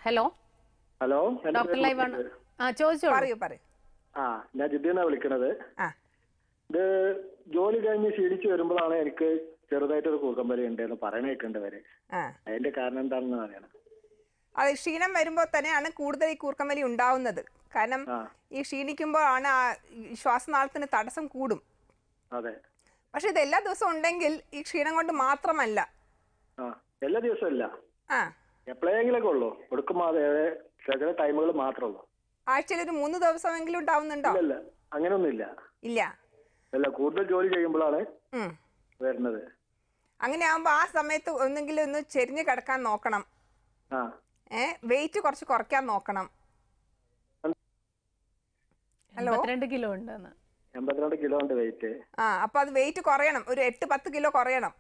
Hello hello doctor live ആണ്. ചോദിച്ചോളൂ. പറയൂ പറയൂ. ഞാൻ ജിദ്ദീന്നാ വിളിക്കണത്. ഇത് ജോലി കഴിഞ്ഞ് ക്ഷീണിച്ച് വരുമ്പോഴാണ് എനിക്ക് ചെറുതായിട്ടൊരു കൂർക്കമ്പലി ഉണ്ട് എന്ന് പറയണേക്കേണ്ടവര്. അതിന്റെ കാരണം എന്താണെന്ന് പറയണം. അത് ക്ഷീണം വരുമ്പോൾ തന്നെയാണ് കൂടുതൽ ഈ കൂർക്കമ്പലി ഉണ്ടാവുന്നത്. കാരണം ഈ ക്ഷീണിക്കുമ്പോഴാണ് ആ ശ്വാസനാളത്തിന് തടസ്സം കൂടും. അതെ. പക്ഷെ ഇത് എല്ലാ ദിവസവും ഉണ്ടെങ്കിൽ ഈ ക്ഷീണം കൊണ്ട് മാത്രമല്ല. എല്ലാ ദിവസവും ഇല്ല, എപ്പോഴെങ്കിലൊക്കെ ഉള്ളൂ. കൊടുക്കുമ്പോൾ ചില ടൈമുകൾ മാത്രമേ ഉള്ളൂ. ആഴ്ചയിൽ ഒരു 3 ദിവസമെങ്കിലും ഉണ്ടാവുന്നുണ്ടോ? ഇല്ല, അങ്ങനെയൊന്നും ഇല്ല. ഇല്ല, അല്ല, കൂടുതൽ ജോലി ചെയ്യുമ്പോഴാണ് വരുന്നത്. അങ്ങനെ ആവുമ്പോ ആ സമയത്ത് ഒന്നെങ്കിലും ഒന്ന് ചെരിഞ്ഞ് കിടക്കാൻ നോക്കണം. വെയിറ്റ് കുറച്ച് കുറയ്ക്കാൻ നോക്കണം. ഹലോ, 82 കിലോ ഉണ്ടെന്ന്. 82 കിലോ ഉണ്ട് വെയിറ്റ്. അപ്പൊ അത് വെയിറ്റ് കുറയണം, ഒരു 8-10 കിലോ കുറയണം.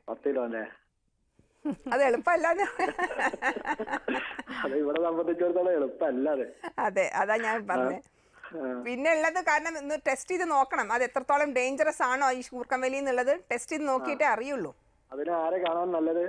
10 കിലോ അല്ലേ? അത് എളുപ്പമല്ല. ഇവിടെ സംബന്ധിച്ചിടത്തോളം എളുപ്പമല്ല. അതെ, അതാ ഞാൻ പറഞ്ഞത്. പിന്നെ ഉള്ളത് കാരണം ഒന്ന് ടെസ്റ്റ് ചെയ്ത് നോക്കണം, അത് എത്രത്തോളം ഡേഞ്ചറസ് ആണോ ഈ കൂർക്കമ്പലി എന്നുള്ളത് ടെസ്റ്റ് ചെയ്ത് നോക്കിയിട്ടേ അറിയുള്ളൂ. അതിന് ആരെ കാണാൻ നല്ലത്?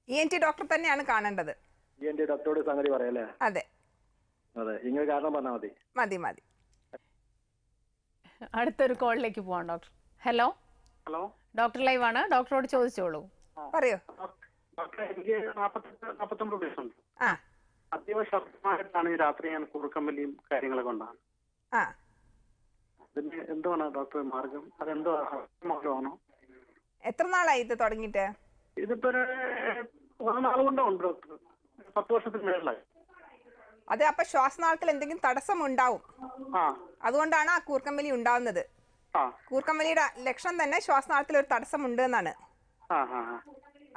ENT ഡോക്ടർ തന്നെയാണ് കാണേണ്ടത്. ENT ഡോക്ടറോട് സംഗതി പറയല്ലേ? അതെ അതെ, ഇങ്ങനെ കാരണം പറഞ്ഞാൽ മതി. മതി മതി. അടുത്തൊരു കോളിലേക്ക് പോവാം doctor. Hello hello, doctor live ആണ്, ഡോക്ടറോട് ചോദിച്ചോളൂ. പറയൂ. ഡോക്ടറെ, എനിക്ക് 49 വയസ്സുണ്ട്. അത്യാവശ്യമായിട്ടാണ് ഈ രാത്രി ഞാൻ കൂർക്കമ്പലിയും കാര്യങ്ങളൊക്കെ ഉണ്ടാകും. അതിന് എന്തുവാണ് ഡോക്ടർ മാർഗം? അതെന്തോ മാർഗമാണോ? എത്ര നാളായി ഇത് തുടങ്ങിയിട്ട്? ഇതിപ്പോ 1 നാൾ കൊണ്ടുണ്ട് ഡോക്ടർ, 10 വർഷത്തിന് മേളിലായി. അതെ, അപ്പൊ ശ്വാസനാളത്തിൽ എന്തെങ്കിലും തടസ്സം ഉണ്ടാവും. അതുകൊണ്ടാണ് ആ കൂർക്കമ്പലി ഉണ്ടാവുന്നത്. കൂർക്കമ്പലിയുടെ ലക്ഷണം തന്നെ ശ്വാസനാളത്തിൽ ഒരു തടസ്സം ഉണ്ട് എന്നാണ്.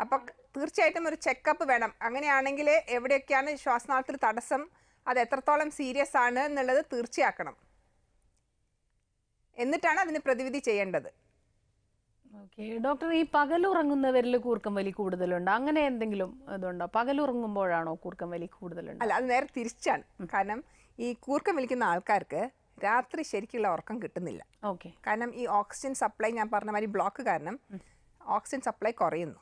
അപ്പൊ തീർച്ചയായിട്ടും ഒരു ചെക്കപ്പ് വേണം. അങ്ങനെയാണെങ്കിൽ എവിടെയൊക്കെയാണ് ശ്വാസനാളത്തിൽ തടസ്സം, അത് എത്രത്തോളം സീരിയസ് ആണ് എന്നുള്ളത് തീർച്ചയാക്കണം. എന്നിട്ടാണ് അതിന് പ്രതിവിധി ചെയ്യേണ്ടത്. ഓക്കെ ഡോക്ടർ, ഈ പകലുറങ്ങുന്നവരിൽ കൂർക്കമ്പലി കൂടുതലുണ്ട്, അങ്ങനെ എന്തെങ്കിലും ഇതുണ്ടോ? പകലുറങ്ങുമ്പോഴാണോ കൂർക്കമ്പലി കൂടുതലുണ്ട്? അല്ല, അത് നേരെ തിരിച്ചാണ്. കാരണം ഈ കൂർക്കം വലിക്കുന്ന ആൾക്കാർക്ക് രാത്രി ശരിക്കുള്ള ഉറക്കം കിട്ടുന്നില്ല. കാരണം ഈ ഓക്സിജൻ സപ്ലൈ, ഞാൻ പറഞ്ഞ മാതിരി ബ്ലോക്ക് കാരണം ഓക്സിജൻ സപ്ലൈ കുറയുന്നു.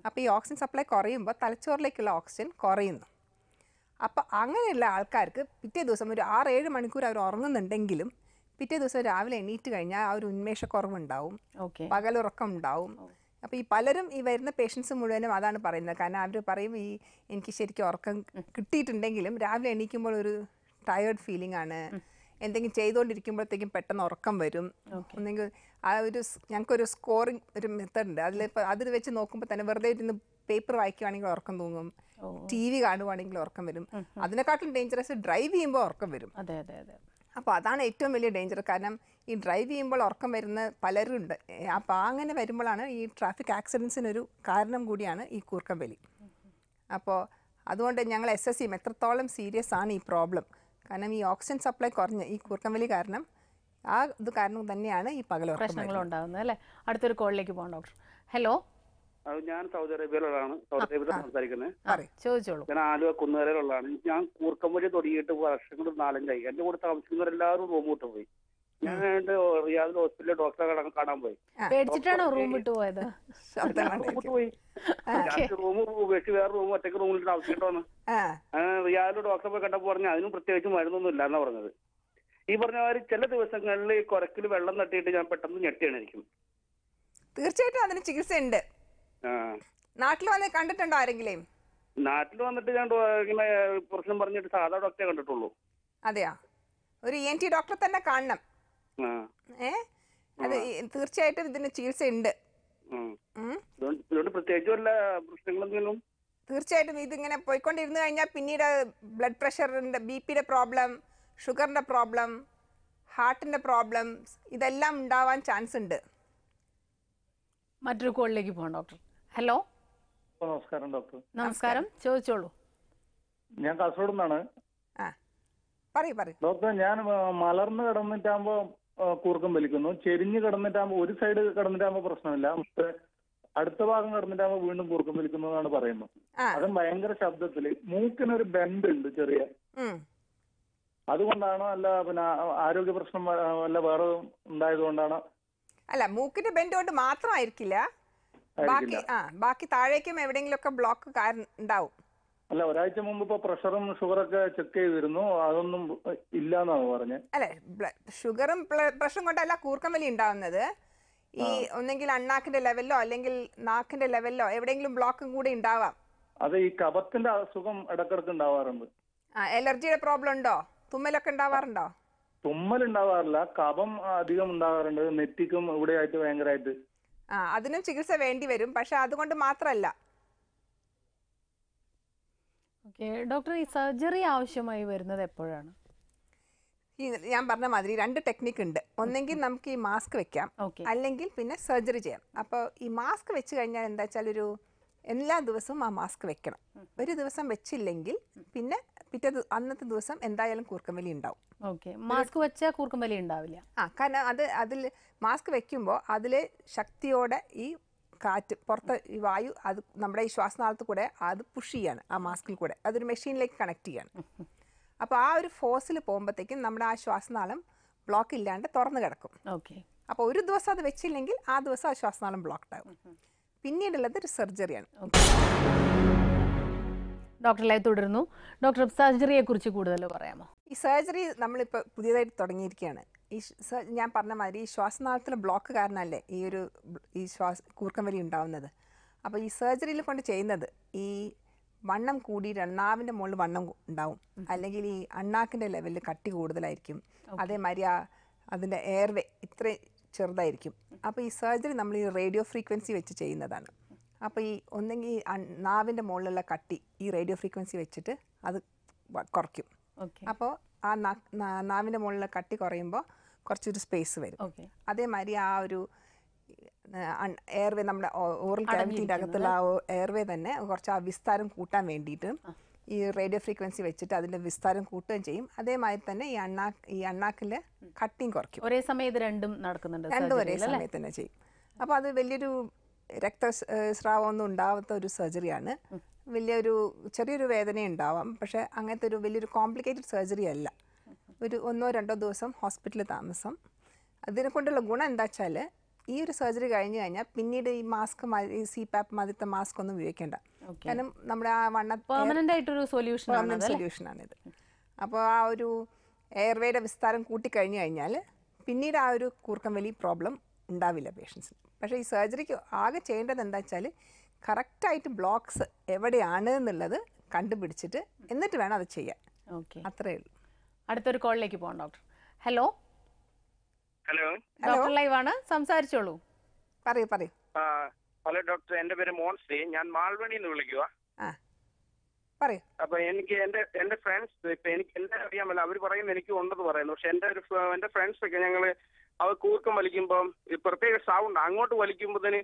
അപ്പോൾ ഈ ഓക്സിജൻ സപ്ലൈ കുറയുമ്പോൾ തലച്ചോറിലേക്കുള്ള ഓക്സിജൻ കുറയുന്നു. അപ്പോൾ അങ്ങനെയുള്ള ആൾക്കാർക്ക് പിറ്റേ ദിവസം ഒരു 6-7 മണിക്കൂർ അവർ ഉറങ്ങുന്നുണ്ടെങ്കിലും പിറ്റേ ദിവസം രാവിലെ എണീറ്റ് കഴിഞ്ഞാൽ ആ ഒരു ഉന്മേഷക്കുറവുണ്ടാവും, പകലുറക്കം ഉണ്ടാവും. അപ്പോൾ ഈ പലരും ഈ വരുന്ന പേഷ്യൻസ് മുഴുവനും അതാണ് പറയുന്നത്. കാരണം അവർ പറയും, എനിക്ക് ശരിക്കും ഉറക്കം കിട്ടിയിട്ടുണ്ടെങ്കിലും രാവിലെ എണീക്കുമ്പോൾ ഒരു ടയേർഡ് ഫീലിംഗ് ആണ്, എന്തെങ്കിലും ചെയ്തുകൊണ്ടിരിക്കുമ്പോഴത്തേക്കും പെട്ടെന്ന് ഉറക്കം വരും. ഒന്നെങ്കിൽ ആ ഒരു ഞങ്ങൾക്കൊരു സ്കോറിങ് ഒരു മെത്തേഡ് ഉണ്ട്, അതിൽ വെച്ച് നോക്കുമ്പോൾ തന്നെ വെറുതെ ഇരുന്ന് പേപ്പർ വായിക്കുകയാണെങ്കിൽ ഉറക്കം തൂങ്ങും, TV കാണുവാണെങ്കിൽ ഉറക്കം വരും. അതിനെക്കാട്ടിലും ഡേഞ്ചറസ് ഡ്രൈവ് ചെയ്യുമ്പോൾ ഉറക്കം വരും. അപ്പോൾ അതാണ് ഏറ്റവും വലിയ ഡേഞ്ചർ. കാരണം ഈ ഡ്രൈവ് ചെയ്യുമ്പോൾ ഉറക്കം വരുന്ന പലരും ഉണ്ട്. അപ്പോൾ അങ്ങനെ വരുമ്പോഴാണ് ഈ ട്രാഫിക് ആക്സിഡൻസിനൊരു കാരണം കൂടിയാണ് ഈ കൂർക്കമ്പലി. അപ്പോൾ അതുകൊണ്ട് ഞങ്ങൾ assess ചെയ്യും എത്രത്തോളം സീരിയസ് ആണ് ഈ പ്രോബ്ലം. കാരണം ഈ ഓക്സിജൻ സപ്ലൈ കുറഞ്ഞ് ഈ കൂർക്കമ്പലി കാരണം ഇത് കാരണം തന്നെയാണ് ഈ പ്രശ്നങ്ങൾ ഉണ്ടാകുന്നത് അല്ലേ? അടുത്തൊരു കോളിലേക്ക് പോകാം ഡോക്ടർ. ഹലോ, ഞാൻ സൗദി അറേബ്യയിലുള്ളതാണ്. സൗദി അറേബ്യയിൽ സംസാരിക്കുന്നത്. ചോദിച്ചോളൂ. ഞാൻ ആലുവ കുന്നുകരയിലുള്ളതാണ്. ഞാൻ കൂർക്കമ്പലി തുടങ്ങിയിട്ട് വർഷങ്ങൾ 4-5 എൻ്റെ കൂടെ താമസിക്കുന്നവരെല്ലാവരും റൂം വിട്ട് പോയി. ഞാൻ റിയാദ് ഹോസ്പിറ്റലിൽ ഡോക്ടറെ കാണാൻ പോയി. പേടിച്ചിട്ടാണോ റൂം വിട്ടു പോയത്? പോയി റൂം വെച്ച് വേറെ റൂം ഒറ്റയ്ക്ക് റൂമിൽ താമസിച്ചിട്ടാണ്. റിയാദിൽ ഡോക്ടറെ പോയി കണ്ടപ്പോൾ പറഞ്ഞു അതിനും പ്രത്യേകിച്ച് മരുന്നൊന്നും ഇല്ല എന്നാ പറഞ്ഞത്. ഈ പറഞ്ഞ മാതിരി ചില ദിവസങ്ങളിൽ ഈ കുരക്കിൽ വെള്ളം തട്ടിയിട്ട് ഞാൻ പെട്ടെന്ന് ഞെട്ടിയാണിരിക്കും. തീർച്ചയായിട്ടും അതിന് ചികിത്സയുണ്ട്. നാട്ടിൽ വന്ന് കണ്ടിട്ടുണ്ടോ ആരെങ്കിലും? നാട്ടിൽ വന്നിട്ട് ഞാൻ ഇങ്ങനെ പ്രശ്നം പറഞ്ഞിട്ട് സാധാ ഡോക്ടറെ കണ്ടിട്ടുള്ളൂ. അതെയാ? ഒരു ENT ഡോക്ടറെ തന്നെ കാണണം. അത് തീർച്ചയായിട്ടും ഇതിന് ചികിത്സയുണ്ട്. പ്രത്യേകിച്ച് വല്ല പ്രശ്നങ്ങളെങ്കിലും തീർച്ചയായിട്ടും ഇതിങ്ങനെ പോയിക്കൊണ്ടിരുന്നു കഴിഞ്ഞാൽ പിന്നീട് ബ്ലഡ് പ്രഷറിൻ്റെ, BP-യുടെ പ്രോബ്ലം, ഷുഗറിൻ്റെ പ്രോബ്ലം, ഹാർട്ടിൻ്റെ പ്രോബ്ലംസ് ഇതെല്ലാം ഉണ്ടാവാൻ ചാൻസ് ഉണ്ട്. മറ്റൊരു കോളിലേക്ക് പോകാം ഡോക്ടർ. ഹലോ, നമസ്കാരം ഡോക്ടർ. നമസ്കാരം, ചോദിച്ചോളൂ. ഞാൻ കാസർഗോഡ് നിന്നാണ്. ഡോക്ടർ, ഞാൻ മലർന്ന് കിടന്നിട്ടാകുമ്പോ കൂർക്കം വലിക്കുന്നു, ചെരിഞ്ഞ് കിടന്നിട്ടാകുമ്പോ ഒരു സൈഡ് കിടന്നിട്ടാകുമ്പോ പ്രശ്നമില്ല, പക്ഷെ അടുത്ത ഭാഗം കിടന്നിട്ടാകുമ്പോ വീണ്ടും കൂർക്കം വലിക്കുന്നതാണ് പറയുന്നത്. അതും ഭയങ്കര ശബ്ദത്തില്. മൂക്കിനൊരു ബെൻഡ് ഉണ്ട് ചെറിയ, അതുകൊണ്ടാണോ അല്ല പിന്നെ ആരോഗ്യ പ്രശ്നം വല്ല വേറെ ഉണ്ടായത് കൊണ്ടാണോ? അല്ല, മൂക്കിന്റെ ബെൻഡ് കൊണ്ട് മാത്രമായിരിക്കില്ല, ബാക്കി താഴേക്കും എവിടെയെങ്കിലും ഒക്കെ ബ്ലോക്ക് ഉണ്ടാവും. അല്ല, ഒരാഴ്ച മുമ്പ് ഇപ്പൊ പ്രഷറും ഷുഗറൊക്കെ ചെക്ക് ചെയ്തിരുന്നു, അതൊന്നും ഇല്ലാന്നാണ് പറഞ്ഞത്. അല്ലെ, ഷുഗറും പ്രഷറും കൊണ്ടല്ല കൂർക്കം വലി ഉണ്ടാവുന്നത്. ഈ ഒന്നെങ്കിൽ അണ്ണാക്കിന്റെ ലെവലിലോ അല്ലെങ്കിൽ നാക്കിന്റെ ലെവലിലോ എവിടെയെങ്കിലും ബ്ലോക്കും കൂടി ഉണ്ടാവാം. അത് ഈ കഫത്തിന്റെ അസുഖം ഇടക്കിടക്ക് ഉണ്ടാവാറുണ്ട്. അലർജിയുടെ പ്രോബ്ലം ഉണ്ടോ? തുമ്മലൊക്കെ ഉണ്ടാവാറുണ്ടോ? തുമ്മൽ ഉണ്ടാവാറില്ല, കഫം അധികം ഉണ്ടാവാറുണ്ട്, നെറ്റിക്കും ഇവിടെ ആയിട്ട് ഭയങ്കരമായിട്ട്. അതിനും ചികിത്സ വേണ്ടി വരും. പക്ഷെ അതുകൊണ്ട് മാത്രമല്ല. ഡോക്ടർ, ഈ സർജറി ആവശ്യമായി വരുന്നത് എപ്പോഴാണ്? ഈ ഞാൻ പറഞ്ഞ മാതിരി 2 ടെക്നിക്ക് ഉണ്ട്. ഒന്നെങ്കിൽ നമുക്ക് ഈ മാസ്ക് വെക്കാം, അല്ലെങ്കിൽ പിന്നെ സർജറി ചെയ്യാം. അപ്പോൾ ഈ മാസ്ക് വെച്ച് കഴിഞ്ഞാൽ എന്താ വെച്ചാൽ എല്ലാ ദിവസവും ആ മാസ്ക് വെക്കണം. ഒരു ദിവസം വെച്ചില്ലെങ്കിൽ പിന്നെ അന്നത്തെ ദിവസം എന്തായാലും കൂർക്കം വലി ഉണ്ടാവും. മാസ്ക് വെച്ചാൽ കൂർക്കം വലി ഉണ്ടാവില്ല. കാരണം അതിൽ മാസ്ക് വെക്കുമ്പോൾ അതിൽ ശക്തിയോടെ ഈ കാറ്റ് പുറത്ത് ഈ വായു അത് നമ്മുടെ ഈ ശ്വാസനാളത്തിൽ കൂടെ അത് പുഷ് ചെയ്യാണ്. ആ മാസ്കിൽ കൂടെ അതൊരു മെഷീനിലേക്ക് കണക്ട് ചെയ്യാണ്. അപ്പോൾ ആ ഒരു ഫോഴ്സിൽ പോകുമ്പോഴത്തേക്കും നമ്മുടെ ആ ശ്വാസനാളം ബ്ലോക്ക് ഇല്ലാണ്ട് തുറന്നു കിടക്കും. അപ്പോൾ ഒരു ദിവസം അത് വെച്ചില്ലെങ്കിൽ ആ ദിവസം ആ ശ്വാസനാളം ബ്ലോക്ക്ഡ് ആകും. പിന്നീടുള്ളത് ഒരു സർജറിയാണ്. ഡോക്ടറിലായി തുടരുന്നു. ഡോക്ടർ, സർജറിയെ കുറിച്ച് കൂടുതൽ പറയാമോ? ഈ സർജറി നമ്മളിപ്പോൾ പുതിയതായിട്ട് തുടങ്ങിയിരിക്കുകയാണ്. ഞാൻ പറഞ്ഞ മാതിരി ഈ ശ്വാസനാളത്തിലെ ബ്ലോക്ക് കാരണമല്ലേ ഈ കൂർക്കം വലി ഉണ്ടാവുന്നത്. അപ്പോൾ ഈ സർജറിയിൽ കൊണ്ട് ചെയ്യുന്നത് ഈ വണ്ണം കൂടി നാവിൻ്റെ മുകളിൽ വണ്ണം ഉണ്ടാവും, അല്ലെങ്കിൽ ഈ അണ്ണാക്കിൻ്റെ ലെവലിൽ കട്ടി കൂടുതലായിരിക്കും, അതേമാതിരി അതിൻ്റെ എയർവേ ഇത്രയും ചെറുതായിരിക്കും. അപ്പോൾ ഈ സർജറി നമ്മൾ ഈ റേഡിയോ ഫ്രീക്വൻസി വെച്ച് ചെയ്യുന്നതാണ്. അപ്പോൾ ഈ ഒന്നെങ്കിൽ നാവിൻ്റെ മുകളിലുള്ള കട്ടി ഈ റേഡിയോ ഫ്രീക്വൻസി വെച്ചിട്ട് അത് കുറയ്ക്കും. അപ്പോൾ ആ നാവിൻ്റെ മുകളിലുള്ള കട്ടി കുറയുമ്പോൾ കുറച്ചൊരു സ്പേസ് വരും. അതേമാതിരി ആ ഒരു എയർവേ നമ്മുടെ ഓറൽ ക്യാവിറ്റിൻ്റെ അകത്തുള്ള ആ എയർവേ തന്നെ കുറച്ച് ആ വിസ്താരം കൂട്ടാൻ വേണ്ടിയിട്ട് ഈ റേഡിയോ ഫ്രീക്വൻസി വെച്ചിട്ട് അതിൻ്റെ വിസ്താരം കൂട്ടുകയും ചെയ്യും. അതേമാതിരി തന്നെ ഈ അണ്ണാക്കിൽ കട്ടിയും കുറയ്ക്കും. ഒരേ സമയത്ത് രണ്ടും ഒരേ സമയത്ത് തന്നെ ചെയ്യും. അപ്പോൾ അത് വലിയൊരു രക്തസ്രാവമൊന്നും ഉണ്ടാവാത്ത ഒരു സർജറിയാണ്. ചെറിയൊരു വേദന ഉണ്ടാവാം, പക്ഷേ അങ്ങനത്തെ ഒരു വലിയൊരു കോംപ്ലിക്കേറ്റഡ് സർജറി അല്ല. ഒരു 1-2 ദിവസം ഹോസ്പിറ്റലിൽ താമസം. അതിനെ കൊണ്ടുള്ള ഗുണം എന്താ വെച്ചാൽ ഈ ഒരു സർജറി കഴിഞ്ഞ് കഴിഞ്ഞാൽ പിന്നീട് ഈ മാസ്ക് ഈ CPAP മാതിരത്തെ മാസ്ക് ഒന്നും ഉപയോഗിക്കേണ്ട. കാരണം നമ്മുടെ ആ പെർമനന്റ് സൊല്യൂഷനാണിത്. അപ്പോൾ ആ ഒരു എയർവേയുടെ വിസ്താരം കൂട്ടിക്കഴിഞ്ഞ് കഴിഞ്ഞാൽ പിന്നീട് ആ ഒരു കൂർക്കം വലി പ്രോബ്ലം ഉണ്ടാവില്ല പേഷ്യൻസിന്. പക്ഷേ ഈ സർജറിക്ക് ആകെ ചെയ്യേണ്ടത് എന്താ വെച്ചാൽ കറക്റ്റായിട്ട് ബ്ലോക്ക്സ് എവിടെയാണ് എന്നുള്ളത് കണ്ടുപിടിച്ചിട്ട് എന്നിട്ട് വേണം അത് ചെയ്യാൻ. അത്രേ ഉള്ളൂ. അടുത്തൊരു കോളിലേക്ക് പോകാം ഡോക്ടർ. ഹലോ ഡോക്ടർ ലൈവ് ആണ്, സംസാരിച്ചോളൂ. പറയൂ. ഹലോ ഡോക്ടർ, എന്റെ പേര് മോൻസി, ഞാൻ മാൽവണിന്ന് വിളിക്കുക. പറയൂ. അപ്പൊ എനിക്ക് എന്റെ ഫ്രണ്ട്സ് ഇപ്പൊ എനിക്ക് എന്താ അറിയാമല്ലോ, അവർ പറയുന്നത് എനിക്ക് ഉണ്ടെന്ന് പറയുന്നു. പക്ഷെ എന്റെ ഫ്രണ്ട്സ് ഒക്കെ ഞങ്ങള് അവർ കൂർക്കം വലിക്കുമ്പം പ്രത്യേക സൗണ്ട്, അങ്ങോട്ട് വലിക്കുമ്പോഴത്തേന്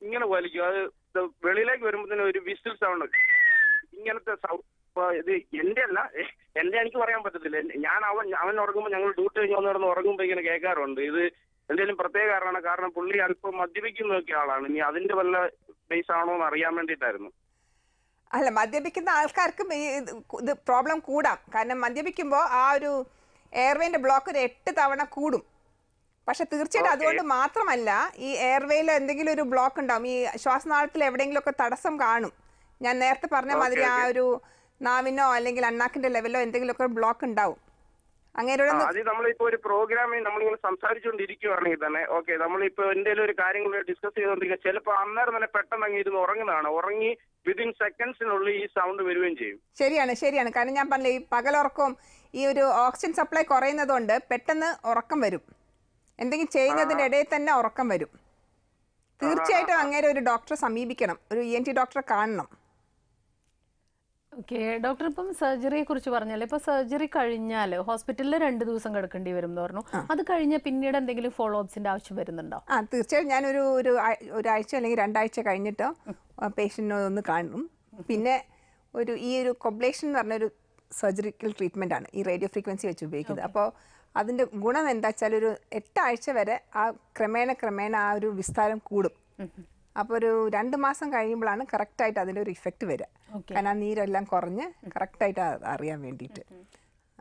ഇങ്ങനെ വലിക്കും, അത് വെളിയിലേക്ക് വരുമ്പോഴത്തേന് ഒരു വിസിൽ സൗണ്ട്, ഇങ്ങനത്തെ സൗണ്ട്. ഇത് എന്റെ എനിക്ക് പറയാൻ പറ്റത്തില്ല. ഞാൻ അവൻ ഉറങ്ങുമ്പോൾ ഞങ്ങൾ ഡ്യൂട്ടി കഴിഞ്ഞ് വന്നിടന്ന് ഉറങ്ങുമ്പോൾ ഇങ്ങനെ കേൾക്കാറുണ്ട്. ഇത് എന്തെങ്കിലും പ്രത്യേക കാരണമാണ്? കാരണം പുള്ളി അല്പം മദ്യപിക്കുന്നൊക്കെ ആളാണ്. ഇനി അതിന്റെ വല്ല ബേസ് ആണോ എന്ന് അറിയാൻ വേണ്ടിയിട്ടായിരുന്നു. അല്ല, മദ്യപിക്കുന്ന ആൾക്കാർക്കും ഇത് പ്രോബ്ലം കൂടാം. കാരണം മദ്യപിക്കുമ്പോൾ ആ ഒരു എയർവേന്റെ ബ്ലോക്ക് ഒരു 8 തവണ കൂടും. പക്ഷെ തീർച്ചയായിട്ടും അതുകൊണ്ട് മാത്രമല്ല, ഈ എയർവേയിൽ എന്തെങ്കിലും ഒരു ബ്ലോക്ക് ഉണ്ടാവും. ഈ ശ്വാസനാളത്തിൽ എവിടെയെങ്കിലുമൊക്കെ തടസ്സം കാണും. ഞാൻ നേരത്തെ പറഞ്ഞ മാതിരി ആ ഒരു നാവിനോ അല്ലെങ്കിൽ അണ്ണാക്കിന്റെ ലെവലോ എന്തെങ്കിലുമൊക്കെ ബ്ലോക്ക് ഉണ്ടാവും. അത് നമ്മളിപ്പോ ഒരു പ്രോഗ്രാമിൽ നമ്മളിങ്ങനെ സംസാരിച്ചുകൊണ്ടിരിക്കുകയാണെങ്കിൽ തന്നെ ഓക്കെ, നമ്മളിപ്പോ എന്തെങ്കിലും ഒരു കാര്യങ്ങൾ ഡിസ്കസ് ചെയ്തുകൊണ്ടിരിക്കുക, ചിലപ്പോൾ അന്നേരം തന്നെ പെട്ടെന്ന് അങ്ങ് ഇരുന്ന് ഉറങ്ങുന്നതാണ്. ഉറങ്ങി വിതിൻ സെക്കൻഡ്സിനുള്ളിൽ ഈ സൗണ്ട് വരികയും ചെയ്യും. ശരിയാണ്. കാരണം ഞാൻ പറഞ്ഞില്ലേ, ഈ പകലുറക്കവും ഈ ഒരു ഓക്സിജൻ സപ്ലൈ കുറയുന്നതുകൊണ്ട് പെട്ടെന്ന് ഉറക്കം വരും. എന്തെങ്കിലും ചെയ്യുന്നതിന്റെ ഇടയിൽ തന്നെ ഉറക്കം വരും. തീർച്ചയായിട്ടും അങ്ങനെ ഒരു ഡോക്ടറെ സമീപിക്കണം, ഒരു ENT ഡോക്ടറെ കാണണം. ഡോക്ടർ, ഇപ്പം സർജറിയെ കുറിച്ച് പറഞ്ഞാൽ ഇപ്പൊ സർജറി കഴിഞ്ഞാൽ ഹോസ്പിറ്റലിൽ 2 ദിവസം കിടക്കേണ്ടി വരും എന്ന് പറഞ്ഞു. അത് കഴിഞ്ഞ പിന്നീട് എന്തെങ്കിലും ഫോളോ അപ്സിന്റെ ആവശ്യം വരുന്നുണ്ടോ? തീർച്ചയായും ഞാൻ ഒരാഴ്ച അല്ലെങ്കിൽ 2 ആഴ്ച കഴിഞ്ഞിട്ടോ പേഷ്യന്റിനെ ഒന്ന് കാണും. പിന്നെ ഈ ഒരു കൊബ്ലേഷൻ എന്ന് പറഞ്ഞൊരു സർജറിക്കൽ ട്രീറ്റ്മെന്റ് ആണ് ഈ റേഡിയോ ഫ്രീക്വൻസി വെച്ച് ഉപയോഗിക്കുന്നത്. അപ്പോൾ അതിന്റെ ഗുണം എന്താ വെച്ചാൽ ഒരു 8 ആഴ്ച വരെ ആ ക്രമേണ ആ ഒരു വിസ്താരം കൂടും. അപ്പോൾ ഒരു 2 മാസം കഴിയുമ്പോഴാണ് കറക്റ്റായിട്ട് അതിൻ്റെ ഒരു ഇഫക്റ്റ് വരിക. കാരണം ആ നീരെല്ലാം കുറഞ്ഞ് കറക്റ്റായിട്ട് അറിയാൻ വേണ്ടിയിട്ട്.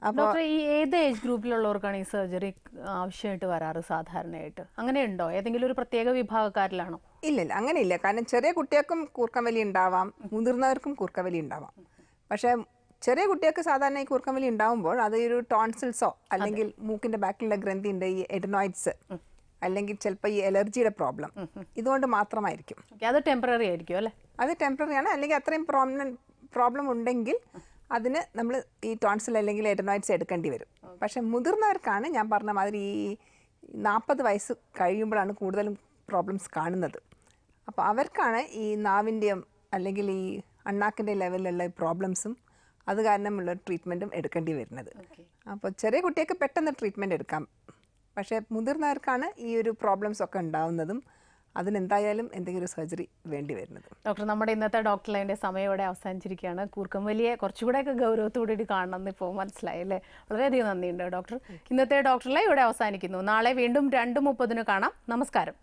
അപ്പോൾ ഈ ഏത് ഏജ് ഗ്രൂപ്പിലുള്ളവർക്കാണ് ഈ സർജറി ആവശ്യമായിട്ട് വരാറ് സാധാരണയായിട്ട്? അങ്ങനെയുണ്ടോ? ഏതെങ്കിലും ഒരു പ്രത്യേക വിഭാഗക്കാരിലാണോ? ഇല്ല, അങ്ങനെയില്ല. കാരണം ചെറിയ കുട്ടികൾക്കും കൂർക്കം വലി ഉണ്ടാവാം, മുതിർന്നവർക്കും കൂർക്കം വലി ഉണ്ടാവാം. പക്ഷേ ചെറിയ കുട്ടികൾക്ക് സാധാരണ ഈ കൂർക്കം വലി ഉണ്ടാകുമ്പോൾ അത് ഒരു ടോൺസിൽസോ അല്ലെങ്കിൽ മൂക്കിൻ്റെ ബാക്കിലുള്ള ഗ്രന്ഥിൻ്റെ ഈ എഡനോയിഡ്സ് അല്ലെങ്കിൽ ചിലപ്പോൾ ഈ അലർജിയുടെ പ്രോബ്ലം ഇതുകൊണ്ട് മാത്രമായിരിക്കും. അത് ടെമ്പററി ആയിരിക്കും അല്ലേ? അത് ടെമ്പററി ആണ്. അല്ലെങ്കിൽ അത്രയും പ്രോബ്ലം ഉണ്ടെങ്കിൽ അതിന് നമ്മൾ ഈ ടോൺസിൽ അല്ലെങ്കിൽ എഡനോയിഡ്സ് എടുക്കേണ്ടി വരും. പക്ഷേ മുതിർന്നവർക്കാണ് ഞാൻ പറഞ്ഞ മാതിരി ഈ 40 വയസ്സ് കഴിയുമ്പോഴാണ് കൂടുതലും പ്രോബ്ലംസ് കാണുന്നത്. അപ്പോൾ അവർക്കാണ് ഈ നാവിൻ്റെയും അല്ലെങ്കിൽ ഈ അണ്ണാക്കിൻ്റെ ലെവലിലുള്ള പ്രോബ്ലംസും അത് കാരണമുള്ള ട്രീറ്റ്മെൻറ്റും എടുക്കേണ്ടി വരുന്നത്. അപ്പോൾ ചെറിയ കുട്ടികൾക്ക് പെട്ടെന്ന് ട്രീറ്റ്മെൻറ്റ് എടുക്കാം. പക്ഷേ മുതിർന്നവർക്കാണ് ഈ ഒരു പ്രോബ്ലംസ് ഒക്കെ ഉണ്ടാവുന്നതും അതിനെന്തായാലും എന്തെങ്കിലും സർജറി വേണ്ടി വരുന്നത്. ഡോക്ടർ, നമ്മുടെ ഇന്നത്തെ ഡോക്ടർ ലൈൻ്റെ സമയം ഇവിടെ അവസാനിച്ചിരിക്കുകയാണ്. കൂർക്കം വലിയെ കുറച്ചുകൂടെയൊക്കെ ഗൗരവത്തോടുകൂടി കാണണമെന്ന് ഇപ്പോൾ മനസ്സിലായി അല്ലേ? വളരെയധികം നന്ദിയുണ്ട് ഡോക്ടർ. ഇന്നത്തെ ഡോക്ടർ ലൈവ് ഇവിടെ അവസാനിക്കുന്നു. നാളെ വീണ്ടും 2:30 കാണാം. നമസ്കാരം.